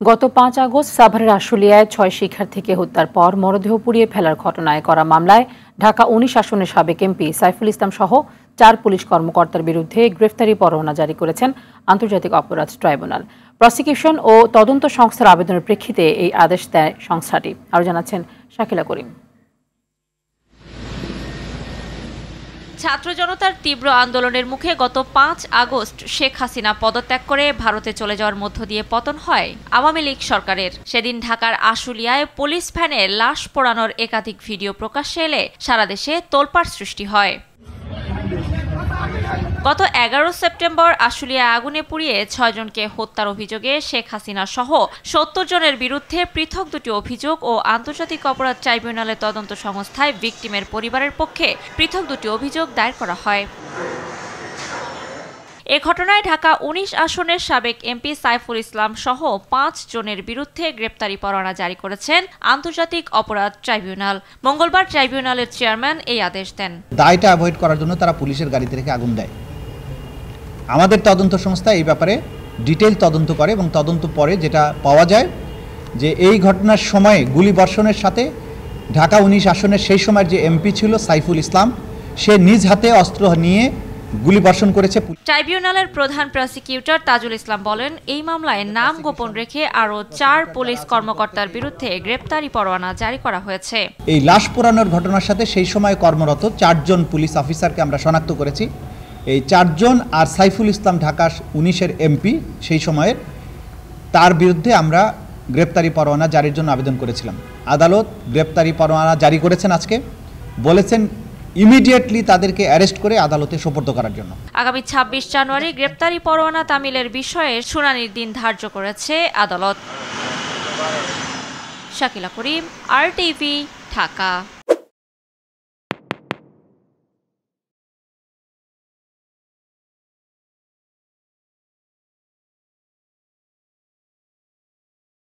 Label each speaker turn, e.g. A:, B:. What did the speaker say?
A: গত ৫ আগস্ট সাভারের আশুলিয়ায় ৬ শিক্ষার্থীকে হত্যার পর মরদেহ পুড়িয়ে ফেলার ঘটনায় করা মামলায় ঢাকা ১৯ আসনের সাবেক এমপি সাইফুল ইসলাম সহ ৪ পুলিশ কর্মকর্তার বিরুদ্ধে গ্রেফতারি পরোয়ানা জারি করেছেন আন্তর্জাতিক অপরাধ ট্রাইব্যুনাল। প্রসিকিউশন ও তদন্ত সংস্থার আবেদনের প্রেক্ষিতে এই আদেশ দেয় সংস্থাটি। আরও জানাচ্ছেন শাকিলা করিম।
B: ছাত্র জনতার তীব্র আন্দোলনের মুখে গত ৫ আগস্ট শেখ হাসিনা পদত্যাগ করে ভারতে চলে যাওয়ার মধ্য দিয়ে পতন হয় আওয়ামী লীগ সরকারের। সেদিন ঢাকার আশুলিয়ায় পুলিশ ভ্যানে লাশ পোড়ানোর একাধিক ভিডিও প্রকাশ্যে এলে সারা দেশে তোলপাড় সৃষ্টি হয়। গত ১১ সেপ্টেম্বর আশুলিয়া আগুনে পুড়িয়ে ৬ জনকে হত্যার অভিযোগে শেখ হাসিনা সহ ৭০ জনের বিরুদ্ধে পৃথক দুটি অভিযোগ ও আন্তর্জাতিক অপরাধ ট্রাইব্যুনালের তদন্ত সংস্থায় ভিকটিমের পরিবারের পক্ষে পৃথক দুটি অভিযোগ দায়ের করা হয়। এ ঘটনায় ঢাকা ১৯ আসনের সাবেক এমপি সাইফুল ইসলাম সহ ৫ জনের বিরুদ্ধে গ্রেপ্তারি পরোয়ানা জারি করেছেন আন্তর্জাতিক অপরাধ ট্রাইব্যুনাল। মঙ্গলবার ট্রাইব্যুনালের চেয়ারম্যান এই আদেশ দেন।
C: দায়টা অ্যাভয়েড করার জন্য তারা পুলিশের গাড়িতে রেখে আগুন দেয়। আমাদের তদন্ত সংস্থা এই ব্যাপারে ডিটেইল তদন্ত করে এবং তদন্ত পরে যেটা পাওয়া যায় যে এই ঘটনার সময়ে গুলিবর্ষণের সাথে ঢাকা ১৯ আসনের সেই সময়ের যে এমপি ছিল সাইফুল ইসলাম, সে নিজ হাতে অস্ত্র নিয়ে গুলিবর্ষণ করেছে।
B: ট্রাইব্যুনালের প্রধান প্রসিকিউটর তাজুল ইসলাম বলেন, এই মামলায় নাম গোপন রেখে আরও ৪ পুলিশ কর্মকর্তার বিরুদ্ধে গ্রেপ্তারি পরোয়ানা জারি করা হয়েছে।
C: এই লাশ পোড়ানোর ঘটনার সাথে সেই সময় কর্মরত ৪ জন পুলিশ অফিসারকে আমরা শনাক্ত করেছি। এই ৪ জন আর সাইফুল ইসলাম ঢাকা ১৯-এর এমপি সেই সময়ের, তার বিরুদ্ধে আমরা গ্রেপ্তারি পরোয়ানা জারির জন্য আবেদন করেছিলাম। আদালত গ্রেপ্তারি পরোয়ানা জারি করেছেন আজকে, বলেছেন ইমিডিয়েটলি তাদেরকে অ্যারেস্ট করে আদালতে সোপর্দ করার জন্য।
B: আগামী ২৬ জানুয়ারি গ্রেপ্তারি পরোয়ানা তামিলের বিষয়ে শুনানির দিন ধার্য করেছে আদালত। শাকিলা করিম, RTV, ঢাকা।